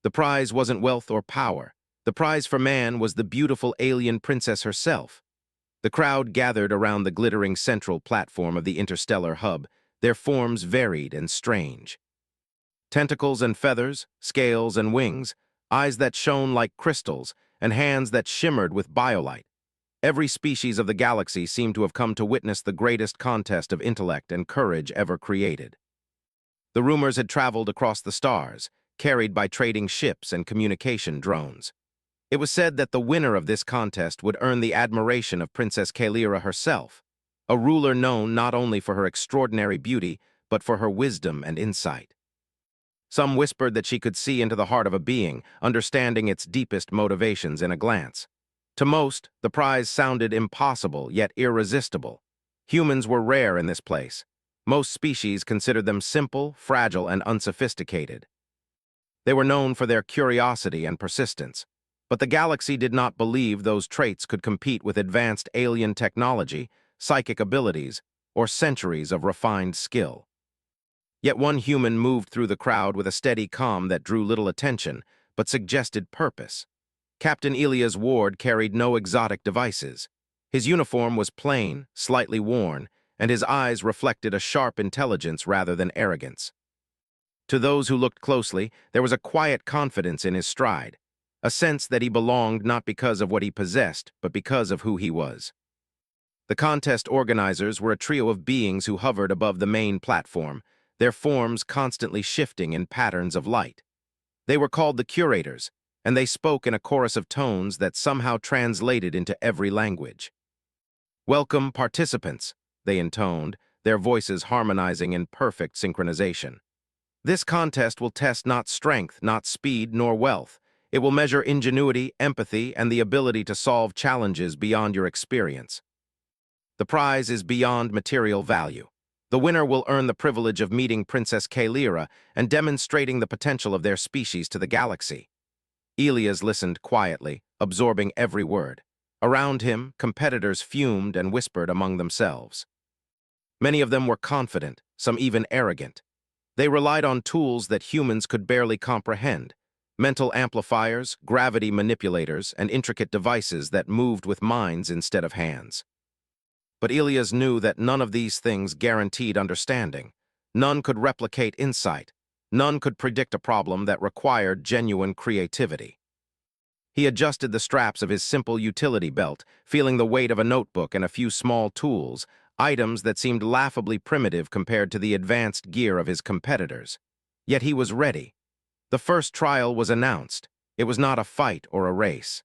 The prize wasn't wealth or power. The prize for man was the beautiful alien princess herself. The crowd gathered around the glittering central platform of the interstellar hub, their forms varied and strange. Tentacles and feathers, scales and wings, eyes that shone like crystals, and hands that shimmered with biolight. Every species of the galaxy seemed to have come to witness the greatest contest of intellect and courage ever created. The rumors had traveled across the stars, carried by trading ships and communication drones. It was said that the winner of this contest would earn the admiration of Princess Kaelira herself, a ruler known not only for her extraordinary beauty, but for her wisdom and insight. Some whispered that she could see into the heart of a being, understanding its deepest motivations in a glance. To most, the prize sounded impossible, yet irresistible. Humans were rare in this place. Most species considered them simple, fragile, and unsophisticated. They were known for their curiosity and persistence, but the galaxy did not believe those traits could compete with advanced alien technology, psychic abilities, or centuries of refined skill. Yet one human moved through the crowd with a steady calm that drew little attention, but suggested purpose. Captain Elias Ward carried no exotic devices. His uniform was plain, slightly worn, and his eyes reflected a sharp intelligence rather than arrogance. To those who looked closely, there was a quiet confidence in his stride, a sense that he belonged not because of what he possessed, but because of who he was. The contest organizers were a trio of beings who hovered above the main platform, their forms constantly shifting in patterns of light. They were called the curators, and they spoke in a chorus of tones that somehow translated into every language. "Welcome, participants," they intoned, their voices harmonizing in perfect synchronization. "This contest will test not strength, not speed, nor wealth. It will measure ingenuity, empathy, and the ability to solve challenges beyond your experience. The prize is beyond material value. The winner will earn the privilege of meeting Princess Kaelira and demonstrating the potential of their species to the galaxy." Elias listened quietly, absorbing every word. Around him, competitors fumed and whispered among themselves. Many of them were confident, some even arrogant. They relied on tools that humans could barely comprehend: mental amplifiers, gravity manipulators, and intricate devices that moved with minds instead of hands. But Elias knew that none of these things guaranteed understanding. None could replicate insight. None could predict a problem that required genuine creativity. He adjusted the straps of his simple utility belt, feeling the weight of a notebook and a few small tools, items that seemed laughably primitive compared to the advanced gear of his competitors. Yet he was ready. The first trial was announced. It was not a fight or a race.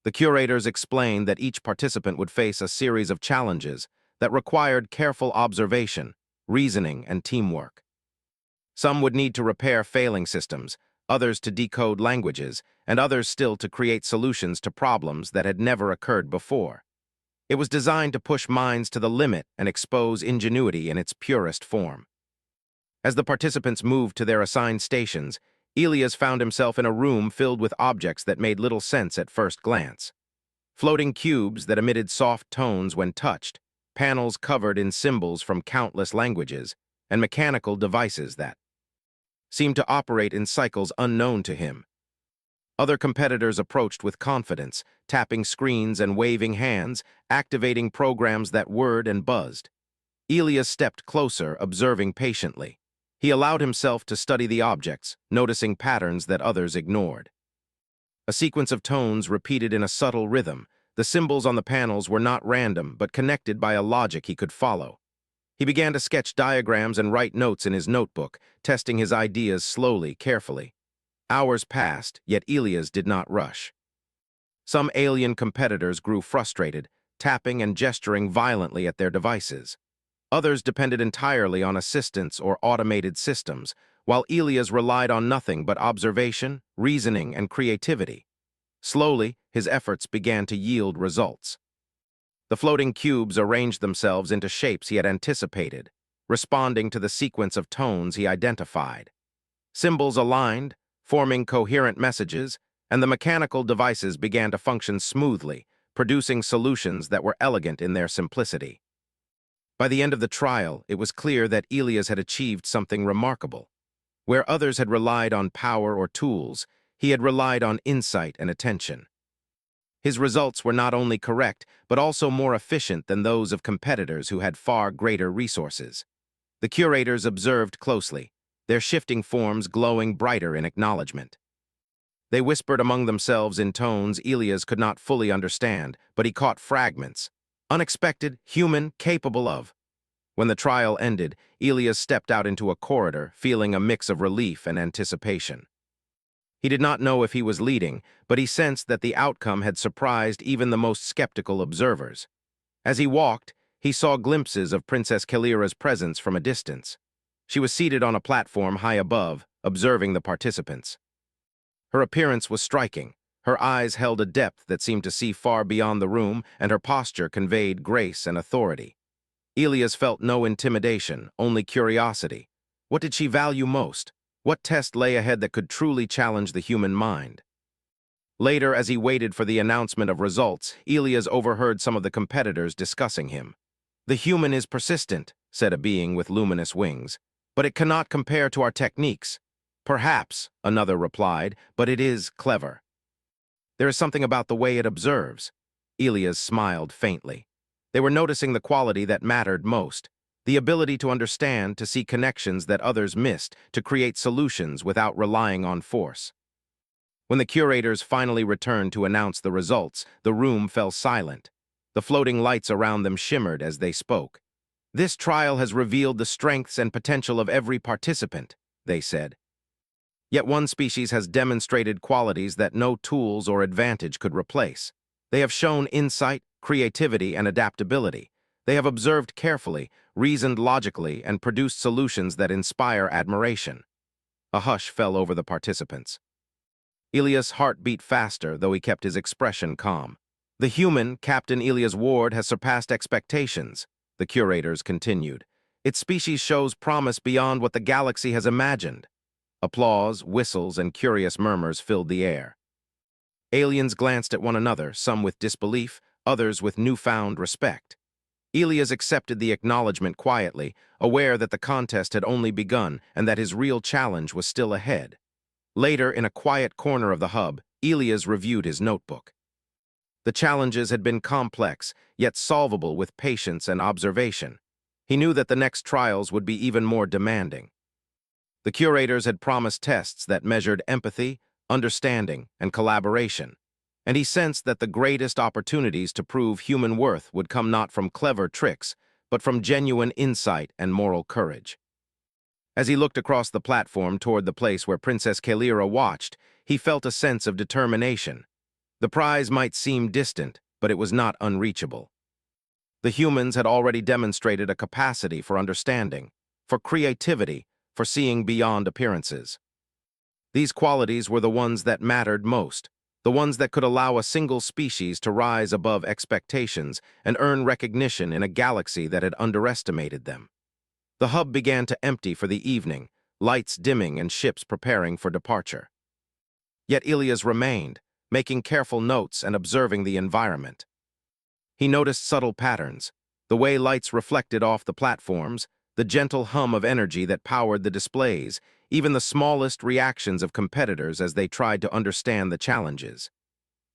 The curators explained that each participant would face a series of challenges that required careful observation, reasoning, and teamwork. Some would need to repair failing systems, others to decode languages, and others still to create solutions to problems that had never occurred before. It was designed to push minds to the limit and expose ingenuity in its purest form. As the participants moved to their assigned stations, Elias found himself in a room filled with objects that made little sense at first glance. Floating cubes that emitted soft tones when touched, panels covered in symbols from countless languages, and mechanical devices that seemed to operate in cycles unknown to him. Other competitors approached with confidence, tapping screens and waving hands, activating programs that whirred and buzzed. Elias stepped closer, observing patiently. He allowed himself to study the objects, noticing patterns that others ignored. A sequence of tones repeated in a subtle rhythm. The symbols on the panels were not random, but connected by a logic he could follow. He began to sketch diagrams and write notes in his notebook, testing his ideas slowly, carefully. Hours passed, yet Elias did not rush. Some alien competitors grew frustrated, tapping and gesturing violently at their devices. Others depended entirely on assistance or automated systems, while Elias relied on nothing but observation, reasoning, and creativity. Slowly, his efforts began to yield results. The floating cubes arranged themselves into shapes he had anticipated, responding to the sequence of tones he identified. Symbols aligned, forming coherent messages, and the mechanical devices began to function smoothly, producing solutions that were elegant in their simplicity. By the end of the trial, it was clear that Elias had achieved something remarkable. Where others had relied on power or tools, he had relied on insight and attention. His results were not only correct, but also more efficient than those of competitors who had far greater resources. The curators observed closely, their shifting forms glowing brighter in acknowledgement. They whispered among themselves in tones Elias could not fully understand, but he caught fragments. Unexpected, human, capable of. When the trial ended, Elias stepped out into a corridor, feeling a mix of relief and anticipation. He did not know if he was leading, but he sensed that the outcome had surprised even the most skeptical observers. As he walked, he saw glimpses of Princess Kalira's presence from a distance. She was seated on a platform high above, observing the participants. Her appearance was striking. Her eyes held a depth that seemed to see far beyond the room, and her posture conveyed grace and authority. Elias felt no intimidation, only curiosity. What did she value most? What test lay ahead that could truly challenge the human mind? Later, as he waited for the announcement of results, Elias overheard some of the competitors discussing him. "The human is persistent," said a being with luminous wings, "but it cannot compare to our techniques." "Perhaps," another replied, "but it is clever. There is something about the way it observes." Elias smiled faintly. They were noticing the quality that mattered most, the ability to understand, to see connections that others missed, to create solutions without relying on force. When the curators finally returned to announce the results, the room fell silent. The floating lights around them shimmered as they spoke. "This trial has revealed the strengths and potential of every participant," they said. "Yet one species has demonstrated qualities that no tools or advantage could replace. They have shown insight, creativity, and adaptability. They have observed carefully, reasoned logically, and produced solutions that inspire admiration." A hush fell over the participants. Elias' heart beat faster, though he kept his expression calm. "The human, Captain Elias Ward, has surpassed expectations," the curators continued. "Its species shows promise beyond what the galaxy has imagined." Applause, whistles, and curious murmurs filled the air. Aliens glanced at one another, some with disbelief, others with newfound respect. Elias accepted the acknowledgement quietly, aware that the contest had only begun and that his real challenge was still ahead. Later, in a quiet corner of the hub, Elias reviewed his notebook. The challenges had been complex, yet solvable with patience and observation. He knew that the next trials would be even more demanding. The curators had promised tests that measured empathy, understanding, and collaboration, and he sensed that the greatest opportunities to prove human worth would come not from clever tricks, but from genuine insight and moral courage. As he looked across the platform toward the place where Princess Kalira watched, he felt a sense of determination. The prize might seem distant, but it was not unreachable. The humans had already demonstrated a capacity for understanding, for creativity, for seeing beyond appearances. These qualities were the ones that mattered most, the ones that could allow a single species to rise above expectations and earn recognition in a galaxy that had underestimated them. The hub began to empty for the evening, lights dimming and ships preparing for departure. Yet Elias remained, making careful notes and observing the environment. He noticed subtle patterns, the way lights reflected off the platforms, the gentle hum of energy that powered the displays, even the smallest reactions of competitors as they tried to understand the challenges.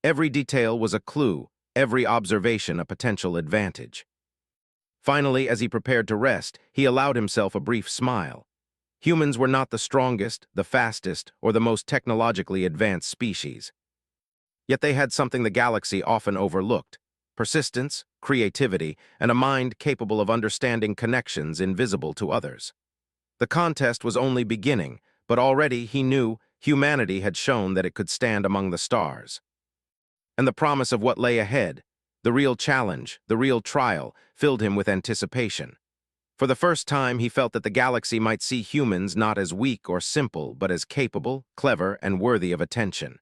Every detail was a clue, every observation a potential advantage. Finally, as he prepared to rest, he allowed himself a brief smile. Humans were not the strongest, the fastest, or the most technologically advanced species. Yet they had something the galaxy often overlooked: persistence, creativity, and a mind capable of understanding connections invisible to others. The contest was only beginning, but already, he knew, humanity had shown that it could stand among the stars. And the promise of what lay ahead, the real challenge, the real trial, filled him with anticipation. For the first time, he felt that the galaxy might see humans not as weak or simple, but as capable, clever, and worthy of attention.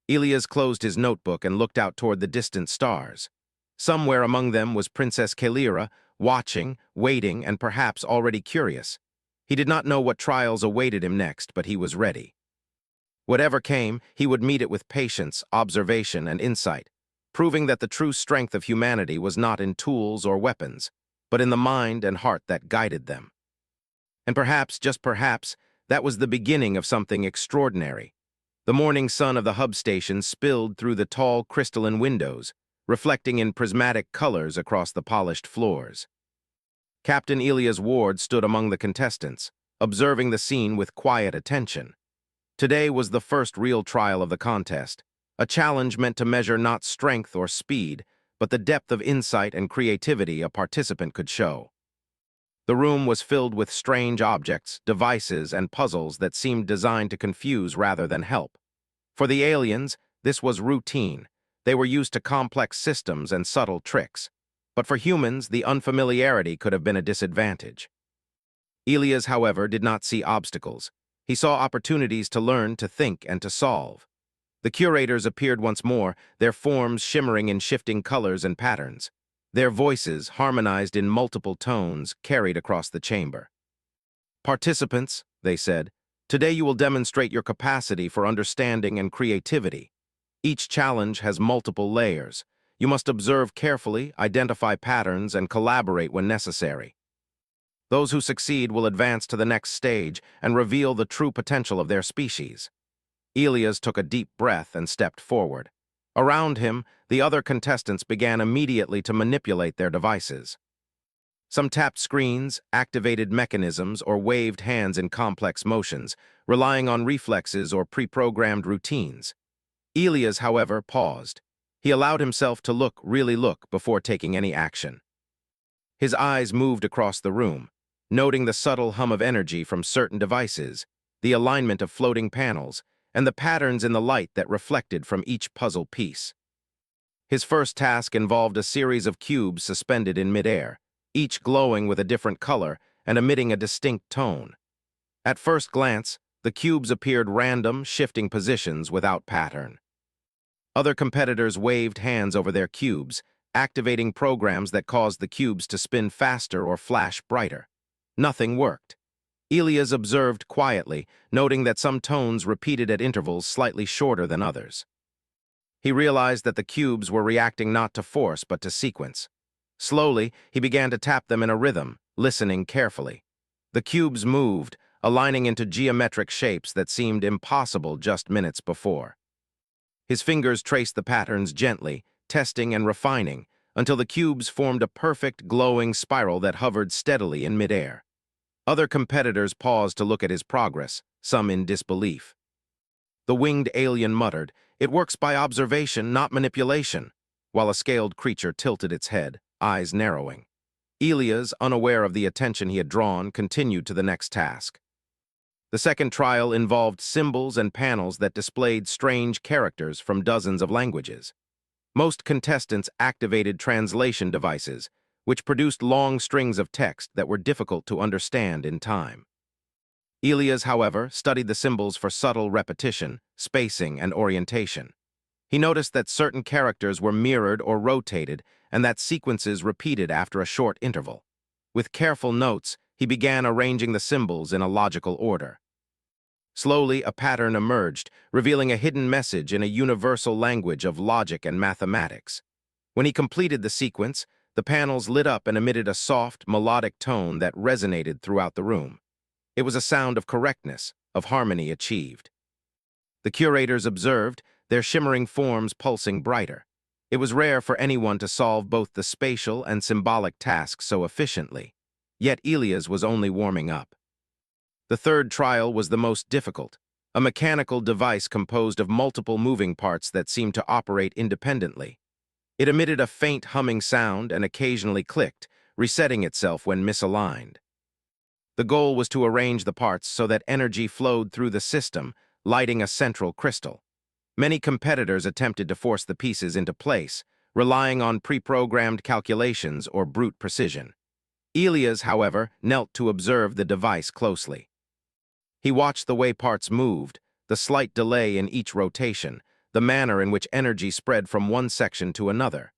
Elias closed his notebook and looked out toward the distant stars. Somewhere among them was Princess Kalira, watching, waiting, and perhaps already curious. He did not know what trials awaited him next, but he was ready. Whatever came, he would meet it with patience, observation, and insight, proving that the true strength of humanity was not in tools or weapons, but in the mind and heart that guided them. And perhaps, just perhaps, That was the beginning of something extraordinary. The morning sun of the hub station spilled through the tall crystalline windows, reflecting in prismatic colors across the polished floors. Captain Elias Ward stood among the contestants, observing the scene with quiet attention. Today was the first real trial of the contest, a challenge meant to measure not strength or speed, but the depth of insight and creativity a participant could show. The room was filled with strange objects, devices, and puzzles that seemed designed to confuse rather than help. For the aliens, this was routine. They were used to complex systems and subtle tricks. But for humans, the unfamiliarity could have been a disadvantage. Elias, however, did not see obstacles. He saw opportunities to learn, to think, and to solve. The curators appeared once more, their forms shimmering in shifting colors and patterns. Their voices, harmonized in multiple tones, carried across the chamber. "Participants," they said, "today you will demonstrate your capacity for understanding and creativity. Each challenge has multiple layers. You must observe carefully, identify patterns, and collaborate when necessary. Those who succeed will advance to the next stage and reveal the true potential of their species." Elias took a deep breath and stepped forward. Around him, the other contestants began immediately to manipulate their devices. Some tapped screens, activated mechanisms, or waved hands in complex motions, relying on reflexes or pre-programmed routines. Elias, however, paused. He allowed himself to really look, before taking any action. His eyes moved across the room, noting the subtle hum of energy from certain devices, the alignment of floating panels, and the patterns in the light that reflected from each puzzle piece. His first task involved a series of cubes suspended in midair, each glowing with a different color and emitting a distinct tone. At first glance, the cubes appeared random, shifting positions without pattern. Other competitors waved hands over their cubes, activating programs that caused the cubes to spin faster or flash brighter. Nothing worked. Elias observed quietly, noting that some tones repeated at intervals slightly shorter than others. He realized that the cubes were reacting not to force but to sequence. Slowly, he began to tap them in a rhythm, listening carefully. The cubes moved, aligning into geometric shapes that seemed impossible just minutes before. His fingers traced the patterns gently, testing and refining, until the cubes formed a perfect, glowing spiral that hovered steadily in midair. Other competitors paused to look at his progress, some in disbelief. The winged alien muttered, "It works by observation, not manipulation," while a scaled creature tilted its head, eyes narrowing. Elias, unaware of the attention he had drawn, continued to the next task. The second trial involved symbols and panels that displayed strange characters from dozens of languages. Most contestants activated translation devices, which produced long strings of text that were difficult to understand in time. Elias, however, studied the symbols for subtle repetition, spacing, and orientation. He noticed that certain characters were mirrored or rotated, and that sequences repeated after a short interval. With careful notes, he began arranging the symbols in a logical order. Slowly, a pattern emerged, revealing a hidden message in a universal language of logic and mathematics. When he completed the sequence, the panels lit up and emitted a soft, melodic tone that resonated throughout the room. It was a sound of correctness, of harmony achieved. The curators observed, their shimmering forms pulsing brighter. It was rare for anyone to solve both the spatial and symbolic tasks so efficiently. Yet Elias was only warming up. The third trial was the most difficult, a mechanical device composed of multiple moving parts that seemed to operate independently. It emitted a faint humming sound and occasionally clicked, resetting itself when misaligned. The goal was to arrange the parts so that energy flowed through the system, lighting a central crystal. Many competitors attempted to force the pieces into place, relying on pre-programmed calculations or brute precision. Elias, however, knelt to observe the device closely. He watched the way parts moved, the slight delay in each rotation, the manner in which energy spread from one section to another.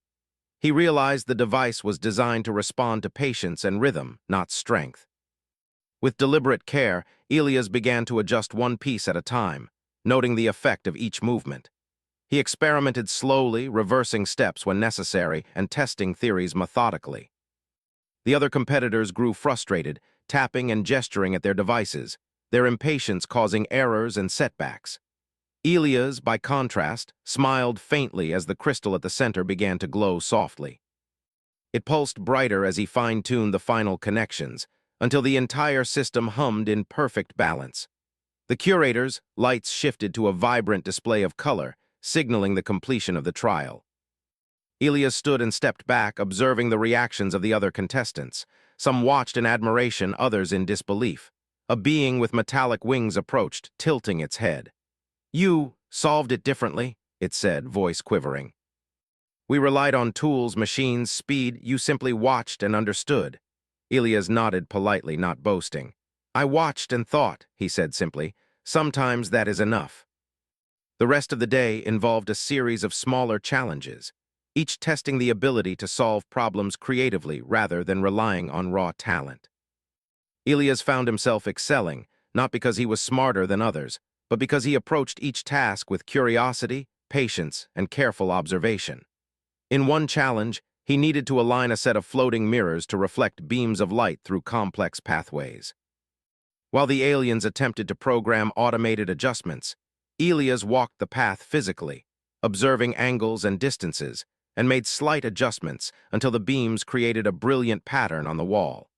He realized the device was designed to respond to patience and rhythm, not strength. With deliberate care, Elias began to adjust one piece at a time, noting the effect of each movement. He experimented slowly, reversing steps when necessary and testing theories methodically. The other competitors grew frustrated, tapping and gesturing at their devices. their impatience causing errors and setbacks. Elias, by contrast, smiled faintly as the crystal at the center began to glow softly. It pulsed brighter as he fine-tuned the final connections, until the entire system hummed in perfect balance. The curator's lights shifted to a vibrant display of color, signaling the completion of the trial. Elias stood and stepped back, observing the reactions of the other contestants. Some watched in admiration, others in disbelief. A being with metallic wings approached, tilting its head. "You solved it differently," it said, voice quivering. "We relied on tools, machines, speed. You simply watched and understood." Elias nodded politely, not boasting. "I watched and thought," he said simply. "Sometimes that is enough." The rest of the day involved a series of smaller challenges, each testing the ability to solve problems creatively rather than relying on raw talent. Elias found himself excelling, not because he was smarter than others, but because he approached each task with curiosity, patience, and careful observation. In one challenge, he needed to align a set of floating mirrors to reflect beams of light through complex pathways. While the aliens attempted to program automated adjustments, Elias walked the path physically, observing angles and distances, and made slight adjustments until the beams created a brilliant pattern on the wall.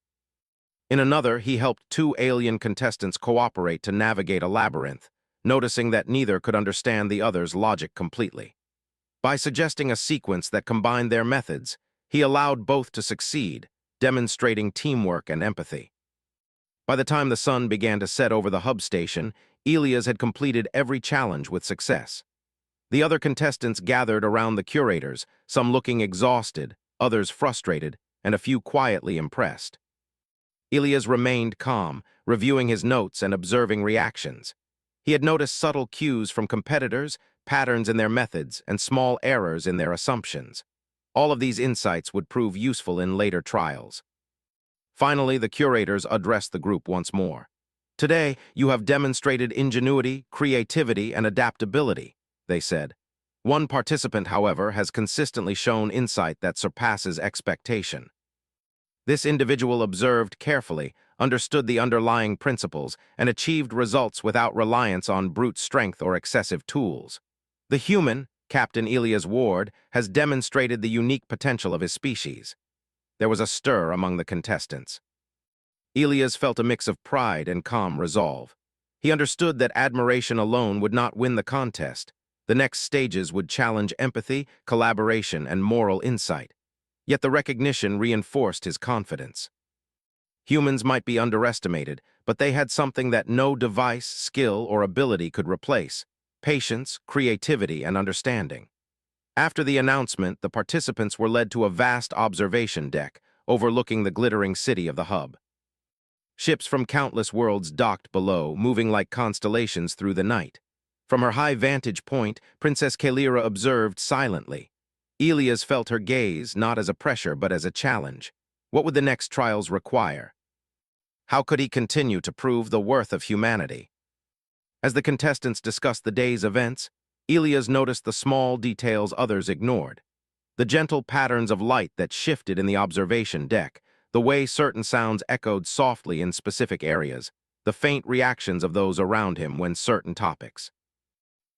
In another, he helped two alien contestants cooperate to navigate a labyrinth, noticing that neither could understand the other's logic completely. By suggesting a sequence that combined their methods, he allowed both to succeed, demonstrating teamwork and empathy. By the time the sun began to set over the hub station, Elias had completed every challenge with success. The other contestants gathered around the curators, some looking exhausted, others frustrated, and a few quietly impressed. Elias remained calm, reviewing his notes and observing reactions. He had noticed subtle cues from competitors, patterns in their methods, and small errors in their assumptions. All of these insights would prove useful in later trials. Finally, the curators addressed the group once more. "Today, you have demonstrated ingenuity, creativity, and adaptability," they said. "One participant, however, has consistently shown insight that surpasses expectation." This individual observed carefully, understood the underlying principles, and achieved results without reliance on brute strength or excessive tools. The human, Captain Elias Ward, has demonstrated the unique potential of his species. There was a stir among the contestants. Elias felt a mix of pride and calm resolve. He understood that admiration alone would not win the contest. The next stages would challenge empathy, collaboration, and moral insight. Yet the recognition reinforced his confidence. Humans might be underestimated, but they had something that no device, skill, or ability could replace: patience, creativity, and understanding. After the announcement, the participants were led to a vast observation deck overlooking the glittering city of the hub. Ships from countless worlds docked below, moving like constellations through the night. From her high vantage point, Princess Kalira observed silently. Elias felt her gaze, not as a pressure but as a challenge. What would the next trials require? How could he continue to prove the worth of humanity? As the contestants discussed the day's events, Elias noticed the small details others ignored. The gentle patterns of light that shifted in the observation deck, the way certain sounds echoed softly in specific areas, the faint reactions of those around him when certain topics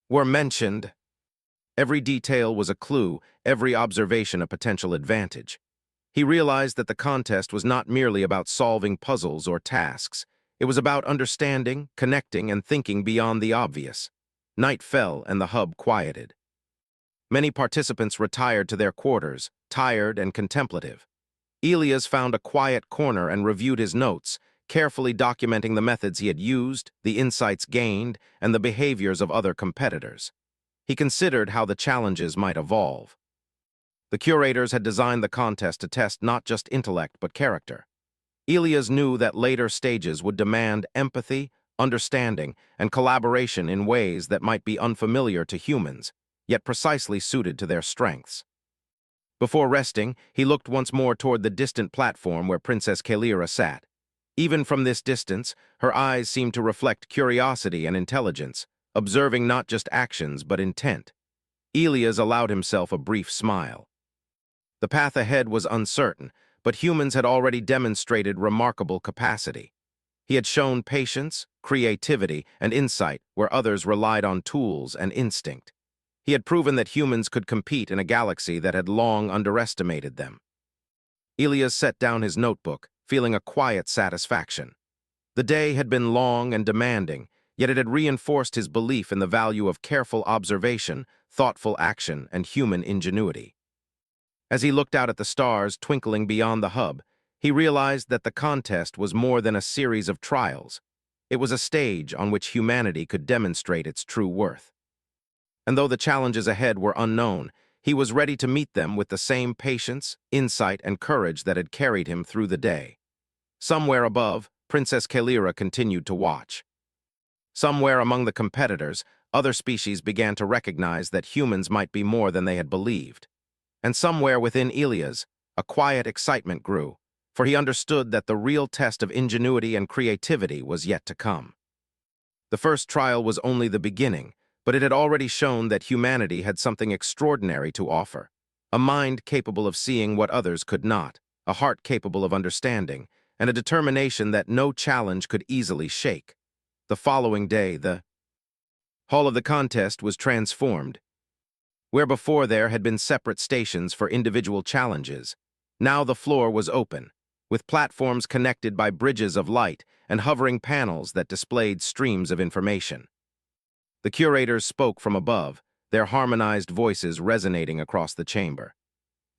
were mentioned. Every detail was a clue, every observation a potential advantage. He realized that the contest was not merely about solving puzzles or tasks. It was about understanding, connecting, and thinking beyond the obvious. Night fell and the hub quieted. Many participants retired to their quarters, tired and contemplative. Elias found a quiet corner and reviewed his notes, carefully documenting the methods he had used, the insights gained, and the behaviors of other competitors. He considered how the challenges might evolve. The curators had designed the contest to test not just intellect but character. Elias knew that later stages would demand empathy, understanding, and collaboration in ways that might be unfamiliar to humans, yet precisely suited to their strengths. Before resting, he looked once more toward the distant platform where Princess Kalira sat. Even from this distance, her eyes seemed to reflect curiosity and intelligence, observing not just actions but intent. Elias allowed himself a brief smile. The path ahead was uncertain, but humans had already demonstrated remarkable capacity. He had shown patience, creativity, and insight where others relied on tools and instinct. He had proven that humans could compete in a galaxy that had long underestimated them. Elias set down his notebook, feeling a quiet satisfaction. The day had been long and demanding, yet it had reinforced his belief in the value of careful observation, thoughtful action, and human ingenuity. As he looked out at the stars twinkling beyond the hub, he realized that the contest was more than a series of trials. It was a stage on which humanity could demonstrate its true worth. And though the challenges ahead were unknown, he was ready to meet them with the same patience, insight, and courage that had carried him through the day. Somewhere above, Princess Kalira continued to watch. Somewhere among the competitors, other species began to recognize that humans might be more than they had believed. And somewhere within Elias, a quiet excitement grew, for he understood that the real test of ingenuity and creativity was yet to come. The first trial was only the beginning, but it had already shown that humanity had something extraordinary to offer. A mind capable of seeing what others could not, a heart capable of understanding, and a determination that no challenge could easily shake. The following day, the hall of the contest was transformed. Where before there had been separate stations for individual challenges, now the floor was open, with platforms connected by bridges of light and hovering panels that displayed streams of information. The curators spoke from above, their harmonized voices resonating across the chamber.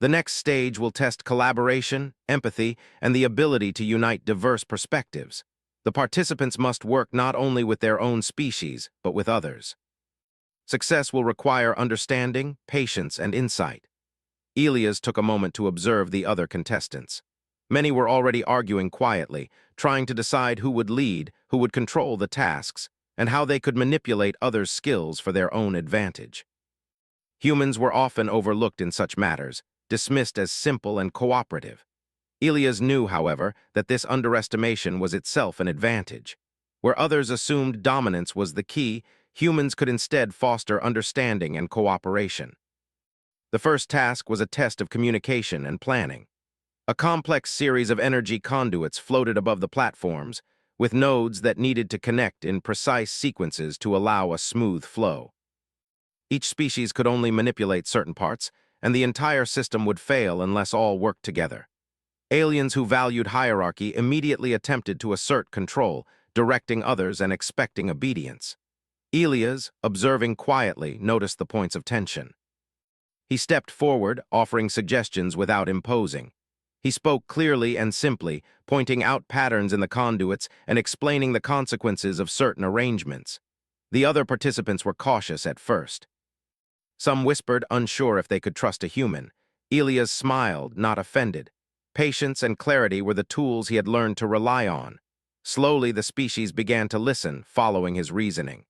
The next stage will test collaboration, empathy, and the ability to unite diverse perspectives. The participants must work not only with their own species, but with others. Success will require understanding, patience, and insight. Elias took a moment to observe the other contestants. Many were already arguing quietly, trying to decide who would lead, who would control the tasks, and how they could manipulate others' skills for their own advantage. Humans were often overlooked in such matters, dismissed as simple and cooperative. Elias knew, however, that this underestimation was itself an advantage. Where others assumed dominance was the key, humans could instead foster understanding and cooperation. The first task was a test of communication and planning. A complex series of energy conduits floated above the platforms, with nodes that needed to connect in precise sequences to allow a smooth flow. Each species could only manipulate certain parts, and the entire system would fail unless all worked together. Aliens who valued hierarchy immediately attempted to assert control, directing others and expecting obedience. Elias, observing quietly, noticed the points of tension. He stepped forward, offering suggestions without imposing. He spoke clearly and simply, pointing out patterns in the conduits and explaining the consequences of certain arrangements. The other participants were cautious at first. Some whispered, unsure if they could trust a human. Elias smiled, not offended. Patience and clarity were the tools he had learned to rely on. Slowly, the species began to listen, following his reasoning.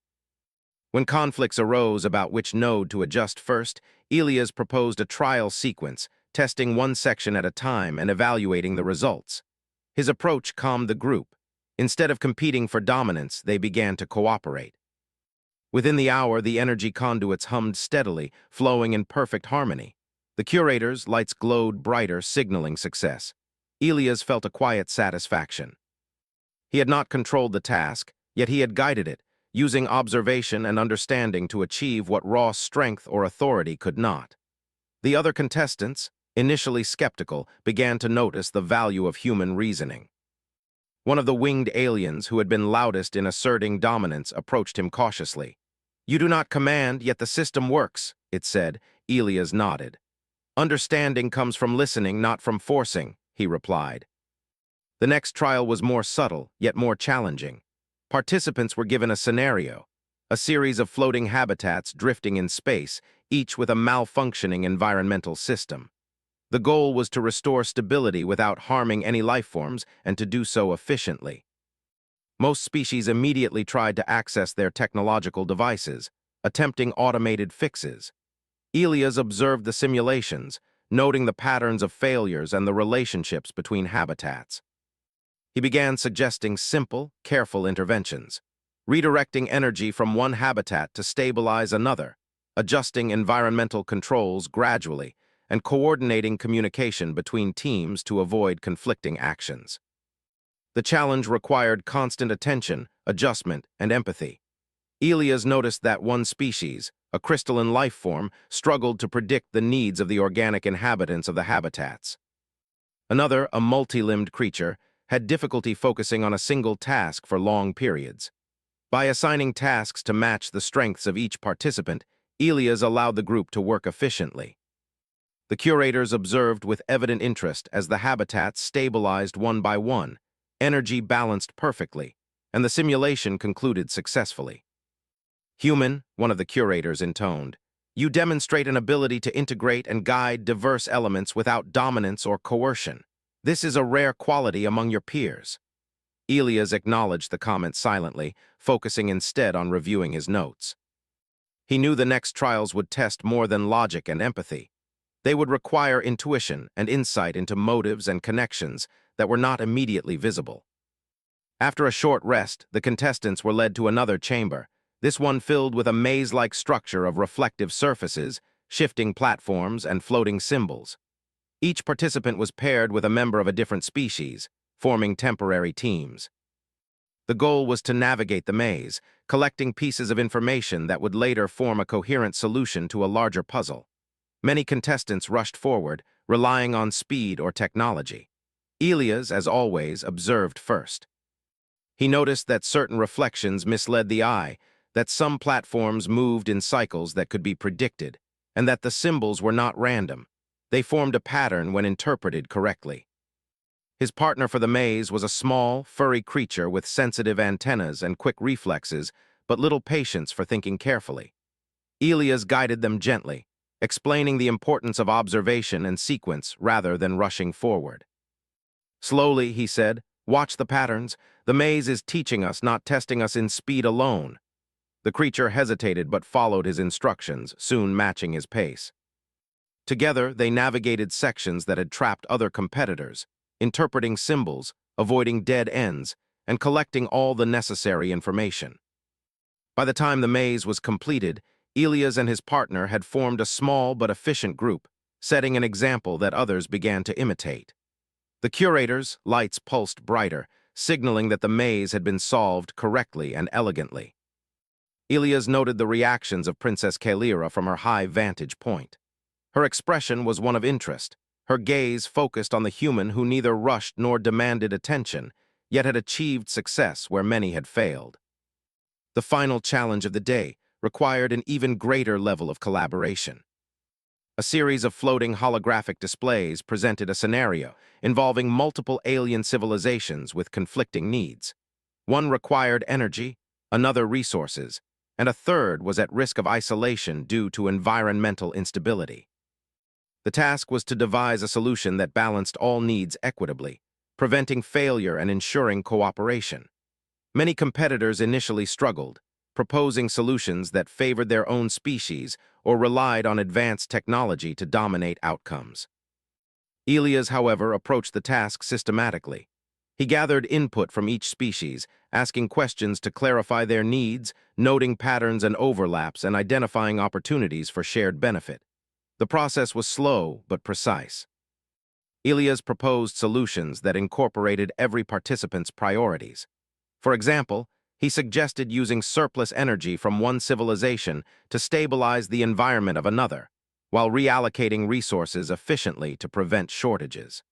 When conflicts arose about which node to adjust first, Elias proposed a trial sequence, testing one section at a time and evaluating the results. His approach calmed the group. Instead of competing for dominance, they began to cooperate. Within the hour, the energy conduits hummed steadily, flowing in perfect harmony. The curators' lights glowed brighter, signaling success. Elias felt a quiet satisfaction. He had not controlled the task, yet he had guided it, using observation and understanding to achieve what raw strength or authority could not. The other contestants, initially skeptical, began to notice the value of human reasoning. One of the winged aliens who had been loudest in asserting dominance approached him cautiously. "You do not command, yet the system works," it said. Elias nodded. "Understanding comes from listening, not from forcing," he replied. The next trial was more subtle, yet more challenging. Participants were given a scenario, a series of floating habitats drifting in space, each with a malfunctioning environmental system. The goal was to restore stability without harming any life forms and to do so efficiently. Most species immediately tried to access their technological devices, attempting automated fixes. Elias observed the simulations, noting the patterns of failures and the relationships between habitats. He began suggesting simple, careful interventions, redirecting energy from one habitat to stabilize another, adjusting environmental controls gradually, and coordinating communication between teams to avoid conflicting actions. The challenge required constant attention, adjustment, and empathy. Elias noticed that one species, a crystalline life form, struggled to predict the needs of the organic inhabitants of the habitats. Another, a multi-limbed creature, had difficulty focusing on a single task for long periods. By assigning tasks to match the strengths of each participant, Elias allowed the group to work efficiently. The curators observed with evident interest as the habitats stabilized one by one, energy balanced perfectly, and the simulation concluded successfully. "Human," one of the curators intoned, "you demonstrate an ability to integrate and guide diverse elements without dominance or coercion. This is a rare quality among your peers." Elias acknowledged the comment silently, focusing instead on reviewing his notes. He knew the next trials would test more than logic and empathy. They would require intuition and insight into motives and connections that were not immediately visible. After a short rest, the contestants were led to another chamber, this one filled with a maze-like structure of reflective surfaces, shifting platforms, and floating symbols. Each participant was paired with a member of a different species, forming temporary teams. The goal was to navigate the maze, collecting pieces of information that would later form a coherent solution to a larger puzzle. Many contestants rushed forward, relying on speed or technology. Elias, as always, observed first. He noticed that certain reflections misled the eye, that some platforms moved in cycles that could be predicted, and that the symbols were not random. They formed a pattern when interpreted correctly. His partner for the maze was a small, furry creature with sensitive antennas and quick reflexes, but little patience for thinking carefully. Elias guided them gently, explaining the importance of observation and sequence rather than rushing forward. "Slowly," he said, "watch the patterns. The maze is teaching us, not testing us in speed alone." The creature hesitated but followed his instructions, soon matching his pace. Together, they navigated sections that had trapped other competitors, interpreting symbols, avoiding dead ends, and collecting all the necessary information. By the time the maze was completed, Elias and his partner had formed a small but efficient group, setting an example that others began to imitate. The curators' lights pulsed brighter, signaling that the maze had been solved correctly and elegantly. Elias noted the reactions of Princess Kaelira from her high vantage point. Her expression was one of interest, her gaze focused on the human who neither rushed nor demanded attention, yet had achieved success where many had failed. The final challenge of the day required an even greater level of collaboration. A series of floating holographic displays presented a scenario involving multiple alien civilizations with conflicting needs. One required energy, another resources, and a third was at risk of isolation due to environmental instability. The task was to devise a solution that balanced all needs equitably, preventing failure and ensuring cooperation. Many competitors initially struggled, proposing solutions that favored their own species or relied on advanced technology to dominate outcomes. Elias, however, approached the task systematically. He gathered input from each species, asking questions to clarify their needs, noting patterns and overlaps, and identifying opportunities for shared benefit. The process was slow but precise. Elias proposed solutions that incorporated every participant's priorities. For example, he suggested using surplus energy from one civilization to stabilize the environment of another, while reallocating resources efficiently to prevent shortages.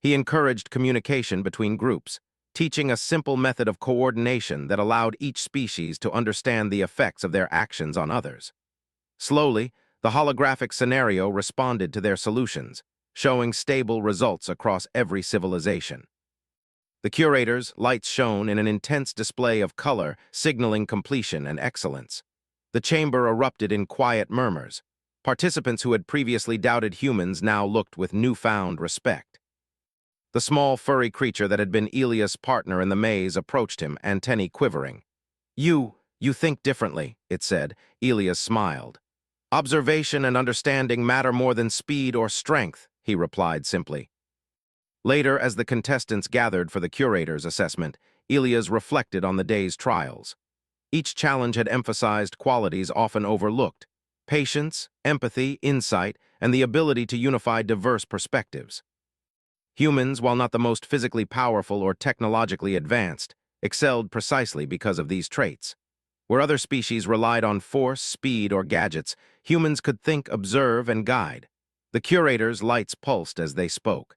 He encouraged communication between groups, teaching a simple method of coordination that allowed each species to understand the effects of their actions on others. Slowly, the holographic scenario responded to their solutions, showing stable results across every civilization. The curators' lights shone in an intense display of color, signaling completion and excellence. The chamber erupted in quiet murmurs. Participants who had previously doubted humans now looked with newfound respect. The small, furry creature that had been Elias' partner in the maze approached him, antennae quivering. You think differently," it said. Elias smiled. "Observation and understanding matter more than speed or strength," he replied simply. Later, as the contestants gathered for the curator's assessment, Elias reflected on the day's trials. Each challenge had emphasized qualities often overlooked: patience, empathy, insight, and the ability to unify diverse perspectives. Humans, while not the most physically powerful or technologically advanced, excelled precisely because of these traits. Where other species relied on force, speed, or gadgets, humans could think, observe, and guide. The curator's lights pulsed as they spoke.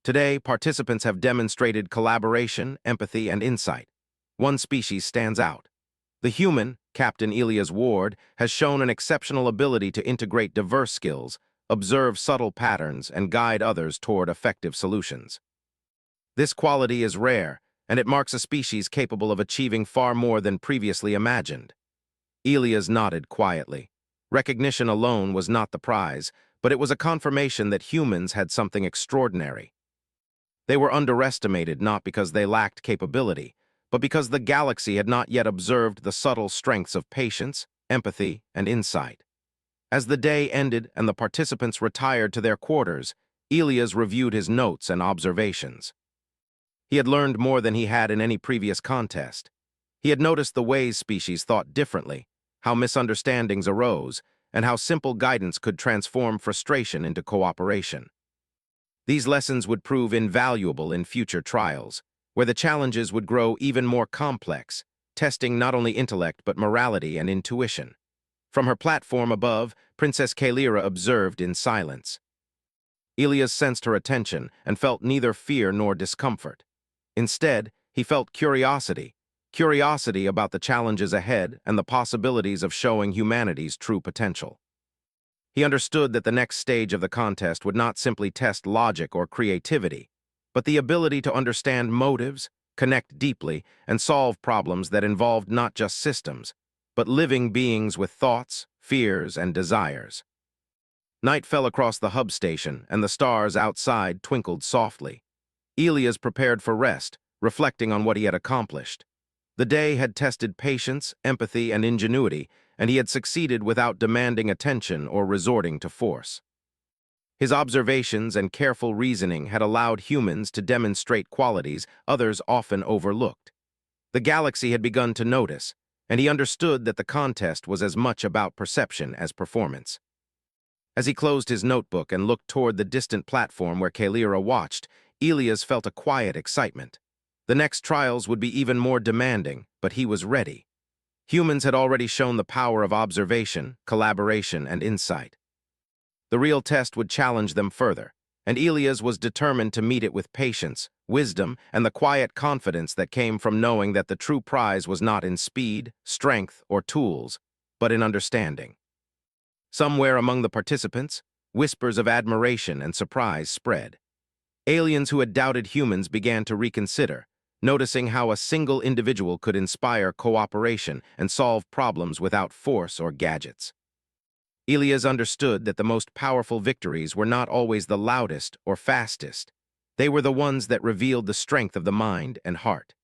Today, participants have demonstrated collaboration, empathy, and insight. One species stands out. The human, Captain Elias Ward, has shown an exceptional ability to integrate diverse skills, observe subtle patterns, and guide others toward effective solutions. This quality is rare, and it marks a species capable of achieving far more than previously imagined. Elias nodded quietly. Recognition alone was not the prize, but it was a confirmation that humans had something extraordinary. They were underestimated not because they lacked capability, but because the galaxy had not yet observed the subtle strengths of patience, empathy, and insight. As the day ended and the participants retired to their quarters, Elias reviewed his notes and observations. He had learned more than he had in any previous contest. He had noticed the ways species thought differently, how misunderstandings arose, and how simple guidance could transform frustration into cooperation. These lessons would prove invaluable in future trials, where the challenges would grow even more complex, testing not only intellect but morality and intuition. From her platform above, Princess Kalira observed in silence. Elias sensed her attention and felt neither fear nor discomfort. Instead, he felt curiosity about the challenges ahead and the possibilities of showing humanity's true potential. He understood that the next stage of the contest would not simply test logic or creativity, but the ability to understand motives, connect deeply, and solve problems that involved not just systems, but living beings with thoughts, fears, and desires. Night fell across the hub station, and the stars outside twinkled softly. Elias prepared for rest, reflecting on what he had accomplished. The day had tested patience, empathy, and ingenuity, and he had succeeded without demanding attention or resorting to force. His observations and careful reasoning had allowed humans to demonstrate qualities others often overlooked. The galaxy had begun to notice, and he understood that the contest was as much about perception as performance. As he closed his notebook and looked toward the distant platform where Kalira watched, Elias felt a quiet excitement. The next trials would be even more demanding, but he was ready. Humans had already shown the power of observation, collaboration, and insight. The real test would challenge them further, and Elias was determined to meet it with patience, wisdom, and the quiet confidence that came from knowing that the true prize was not in speed, strength, or tools, but in understanding. Somewhere among the participants, whispers of admiration and surprise spread. Aliens who had doubted humans began to reconsider, noticing how a single individual could inspire cooperation and solve problems without force or gadgets. Elias understood that the most powerful victories were not always the loudest or fastest. They were the ones that revealed the strength of the mind and heart.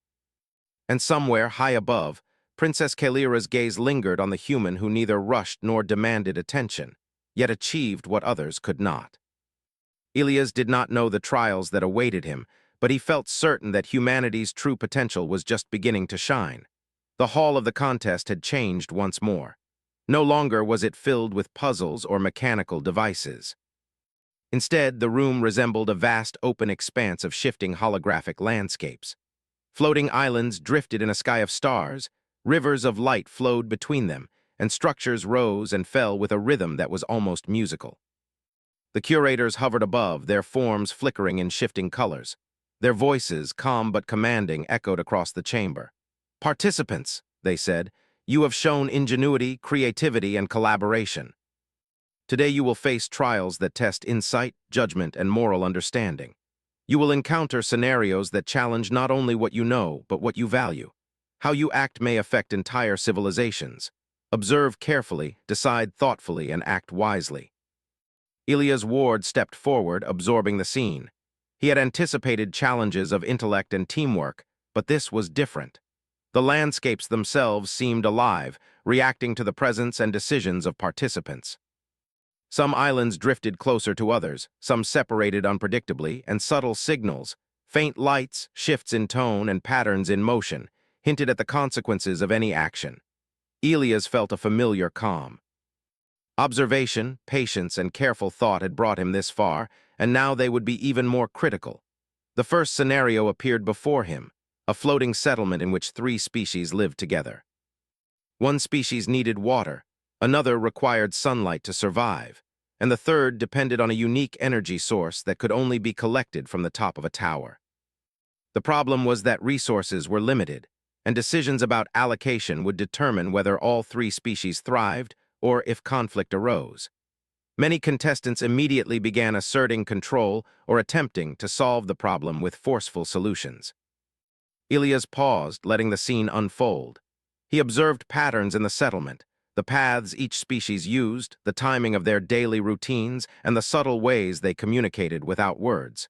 And somewhere, high above, Princess Kalira's gaze lingered on the human who neither rushed nor demanded attention, yet achieved what others could not. Elias did not know the trials that awaited him, but he felt certain that humanity's true potential was just beginning to shine. The hall of the contest had changed once more. No longer was it filled with puzzles or mechanical devices. Instead, the room resembled a vast open expanse of shifting holographic landscapes. Floating islands drifted in a sky of stars, rivers of light flowed between them, and structures rose and fell with a rhythm that was almost musical. The curators hovered above, their forms flickering in shifting colors. Their voices, calm but commanding, echoed across the chamber. "Participants," they said, "you have shown ingenuity, creativity, and collaboration. Today you will face trials that test insight, judgment, and moral understanding. You will encounter scenarios that challenge not only what you know, but what you value. How you act may affect entire civilizations. Observe carefully, decide thoughtfully, and act wisely." Elias Ward stepped forward, absorbing the scene. He had anticipated challenges of intellect and teamwork, but this was different. The landscapes themselves seemed alive, reacting to the presence and decisions of participants. Some islands drifted closer to others, some separated unpredictably, and subtle signals, faint lights, shifts in tone, and patterns in motion, hinted at the consequences of any action. Elias felt a familiar calm. Observation, patience, and careful thought had brought him this far, and now they would be even more critical. The first scenario appeared before him, a floating settlement in which three species lived together. One species needed water, another required sunlight to survive, and the third depended on a unique energy source that could only be collected from the top of a tower. The problem was that resources were limited, and decisions about allocation would determine whether all three species thrived or if conflict arose. Many contestants immediately began asserting control or attempting to solve the problem with forceful solutions. Ilias paused, letting the scene unfold. He observed patterns in the settlement, the paths each species used, the timing of their daily routines, and the subtle ways they communicated without words.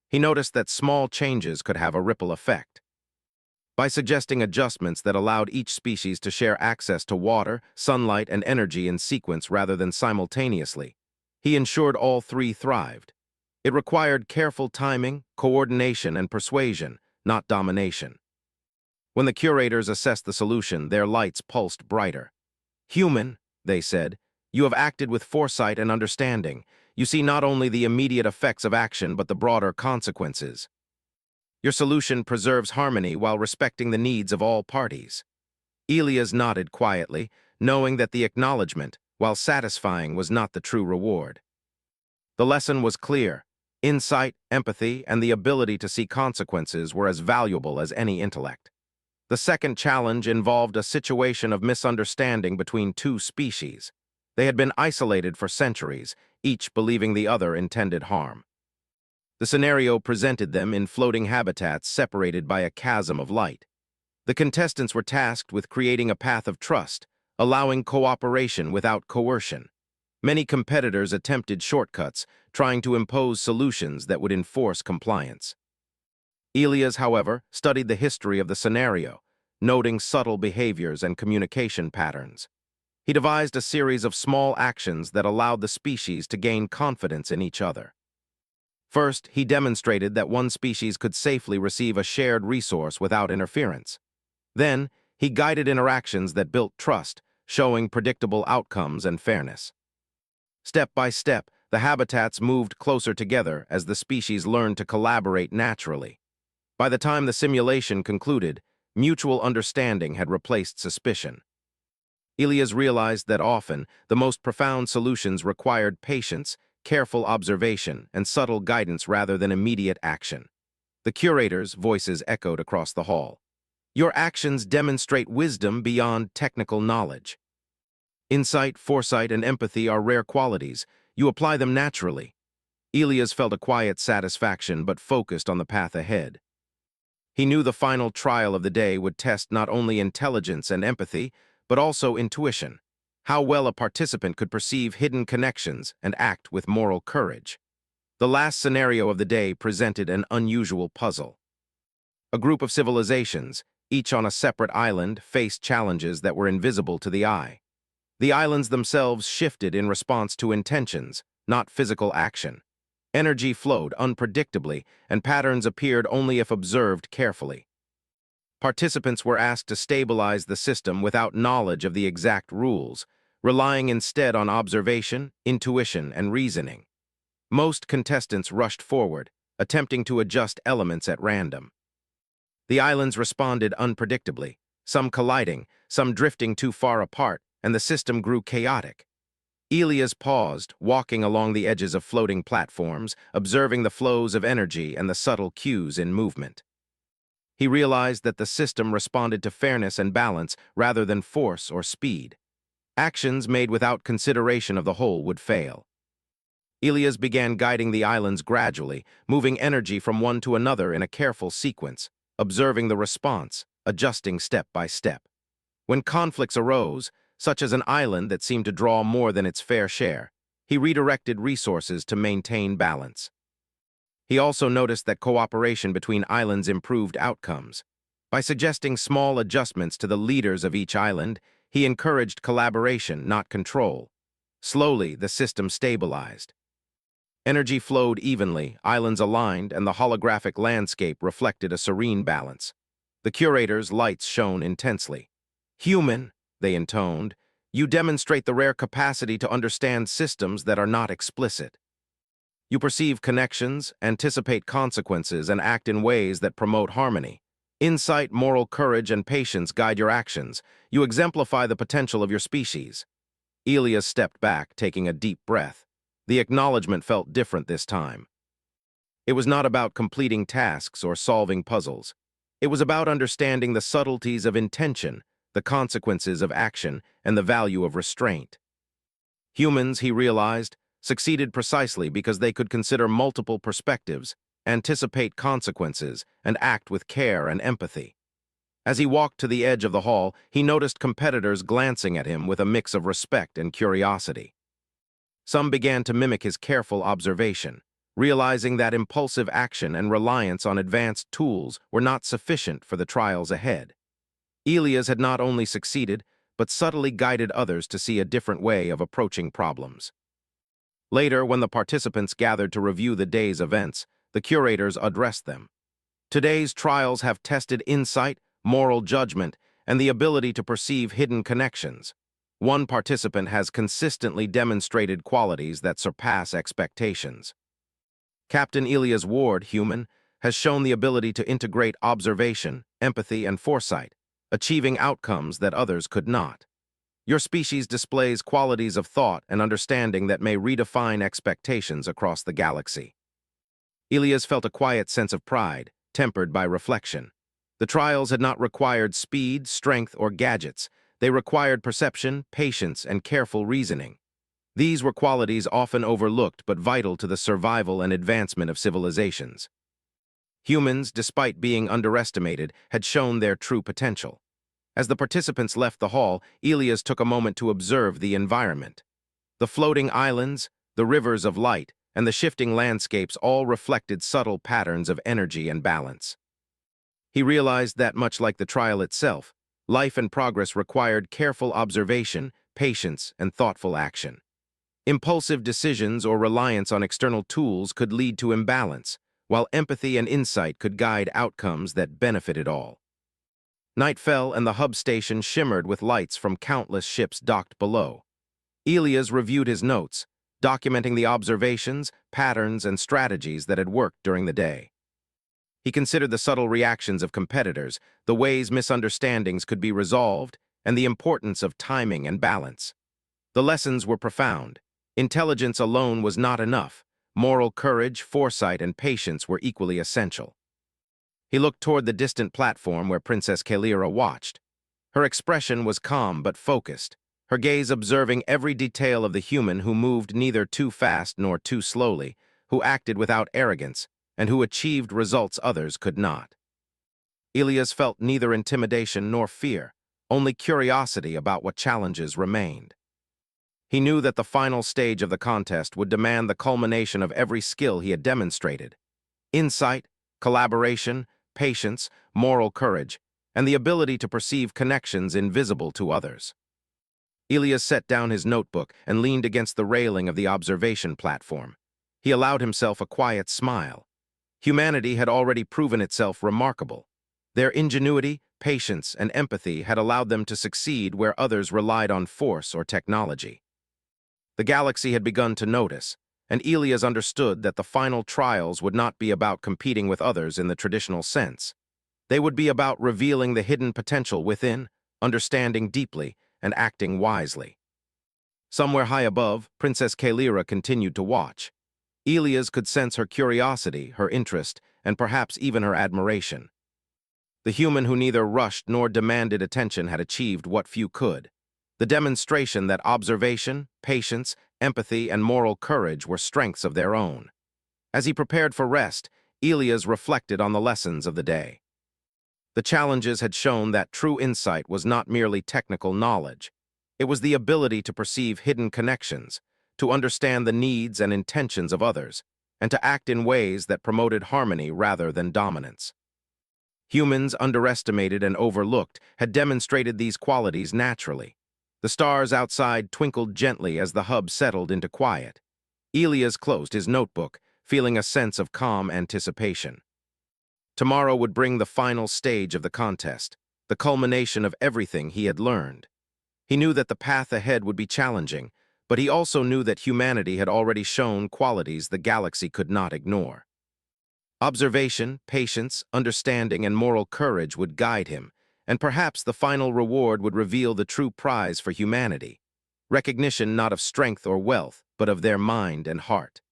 He noticed that small changes could have a ripple effect. By suggesting adjustments that allowed each species to share access to water, sunlight, and energy in sequence rather than simultaneously, he ensured all three thrived. It required careful timing, coordination, and persuasion, not domination. When the curators assessed the solution, their lights pulsed brighter. "Human," they said, "you have acted with foresight and understanding. You see not only the immediate effects of action but the broader consequences. Your solution preserves harmony while respecting the needs of all parties." Ilias nodded quietly, knowing that the acknowledgement, while satisfying, was not the true reward. The lesson was clear. Insight, empathy, and the ability to see consequences were as valuable as any intellect. The second challenge involved a situation of misunderstanding between two species. They had been isolated for centuries, each believing the other intended harm. The scenario presented them in floating habitats separated by a chasm of light. The contestants were tasked with creating a path of trust, allowing cooperation without coercion. Many competitors attempted shortcuts, trying to impose solutions that would enforce compliance. Ilias, however, studied the history of the scenario, noting subtle behaviors and communication patterns. He devised a series of small actions that allowed the species to gain confidence in each other. First, he demonstrated that one species could safely receive a shared resource without interference. Then, he guided interactions that built trust, showing predictable outcomes and fairness. Step by step, the habitats moved closer together as the species learned to collaborate naturally. By the time the simulation concluded, mutual understanding had replaced suspicion. Ilias realized that often, the most profound solutions required patience, careful observation, and subtle guidance rather than immediate action. The curators' voices echoed across the hall. "Your actions demonstrate wisdom beyond technical knowledge. Insight, foresight, and empathy are rare qualities. You apply them naturally." Ilias felt a quiet satisfaction but focused on the path ahead. He knew the final trial of the day would test not only intelligence and empathy, but also intuition, how well a participant could perceive hidden connections and act with moral courage. The last scenario of the day presented an unusual puzzle. A group of civilizations, each on a separate island, faced challenges that were invisible to the eye. The islands themselves shifted in response to intentions, not physical action. Energy flowed unpredictably, and patterns appeared only if observed carefully. Participants were asked to stabilize the system without knowledge of the exact rules, relying instead on observation, intuition, and reasoning. Most contestants rushed forward, attempting to adjust elements at random. The islands responded unpredictably, some colliding, some drifting too far apart, and the system grew chaotic. Ilias paused, walking along the edges of floating platforms, observing the flows of energy and the subtle cues in movement. He realized that the system responded to fairness and balance rather than force or speed. Actions made without consideration of the whole would fail. Ilias began guiding the islands gradually, moving energy from one to another in a careful sequence, observing the response, adjusting step by step. When conflicts arose, such as an island that seemed to draw more than its fair share, he redirected resources to maintain balance. He also noticed that cooperation between islands improved outcomes. By suggesting small adjustments to the leaders of each island, he encouraged collaboration, not control. Slowly, the system stabilized. Energy flowed evenly, islands aligned, and the holographic landscape reflected a serene balance. The curators' lights shone intensely. "Human," they intoned, You demonstrate the rare capacity to understand systems that are not explicit. You perceive connections, anticipate consequences, and act in ways that promote harmony. Insight, moral courage, and patience guide your actions. You exemplify the potential of your species. Elias stepped back, taking a deep breath. The acknowledgement felt different this time. It was not about completing tasks or solving puzzles. It was about understanding the subtleties of intention, the consequences of action, and the value of restraint. Humans, he realized, succeeded precisely because they could consider multiple perspectives, anticipate consequences, and act with care and empathy. As he walked to the edge of the hall, he noticed competitors glancing at him with a mix of respect and curiosity. Some began to mimic his careful observation, realizing that impulsive action and reliance on advanced tools were not sufficient for the trials ahead. Elias had not only succeeded, but subtly guided others to see a different way of approaching problems. Later, when the participants gathered to review the day's events, the curators addressed them. Today's trials have tested insight, moral judgment, and the ability to perceive hidden connections. One participant has consistently demonstrated qualities that surpass expectations. Captain Elias Ward, human, has shown the ability to integrate observation, empathy, and foresight, achieving outcomes that others could not. Your species displays qualities of thought and understanding that may redefine expectations across the galaxy. Elias felt a quiet sense of pride, tempered by reflection. The trials had not required speed, strength, or gadgets. They required perception, patience, and careful reasoning. These were qualities often overlooked but vital to the survival and advancement of civilizations. Humans, despite being underestimated, had shown their true potential. As the participants left the hall, Elias took a moment to observe the environment. The floating islands, the rivers of light, and the shifting landscapes all reflected subtle patterns of energy and balance. He realized that, much like the trial itself, life and progress required careful observation, patience, and thoughtful action. Impulsive decisions or reliance on external tools could lead to imbalance, while empathy and insight could guide outcomes that benefited all. Night fell and the hub station shimmered with lights from countless ships docked below. Elias reviewed his notes, documenting the observations, patterns, and strategies that had worked during the day. He considered the subtle reactions of competitors, the ways misunderstandings could be resolved, and the importance of timing and balance. The lessons were profound. Intelligence alone was not enough. Moral courage, foresight, and patience were equally essential. He looked toward the distant platform where Princess Kalira watched. Her expression was calm but focused, her gaze observing every detail of the human who moved neither too fast nor too slowly, who acted without arrogance, and who achieved results others could not. Elias felt neither intimidation nor fear, only curiosity about what challenges remained. He knew that the final stage of the contest would demand the culmination of every skill he had demonstrated: insight, collaboration, patience, moral courage, and the ability to perceive connections invisible to others. Elias set down his notebook and leaned against the railing of the observation platform. He allowed himself a quiet smile. Humanity had already proven itself remarkable. Their ingenuity, patience, and empathy had allowed them to succeed where others relied on force or technology. The galaxy had begun to notice, and Elias understood that the final trials would not be about competing with others in the traditional sense. They would be about revealing the hidden potential within, understanding deeply, and acting wisely. Somewhere high above, Princess Kalira continued to watch. Elias could sense her curiosity, her interest, and perhaps even her admiration. The human who neither rushed nor demanded attention had achieved what few could: the demonstration that observation, patience, empathy, and moral courage were strengths of their own. As he prepared for rest, Elias reflected on the lessons of the day. The challenges had shown that true insight was not merely technical knowledge. It was the ability to perceive hidden connections, to understand the needs and intentions of others, and to act in ways that promoted harmony rather than dominance. Humans, underestimated and overlooked, had demonstrated these qualities naturally. The stars outside twinkled gently as the hub settled into quiet. Elias closed his notebook, feeling a sense of calm anticipation. Tomorrow would bring the final stage of the contest, the culmination of everything he had learned. He knew that the path ahead would be challenging, but he also knew that humanity had already shown qualities the galaxy could not ignore. Observation, patience, understanding, and moral courage would guide him, and perhaps the final reward would reveal the true prize for humanity, recognition not of strength or wealth, but of their mind and heart.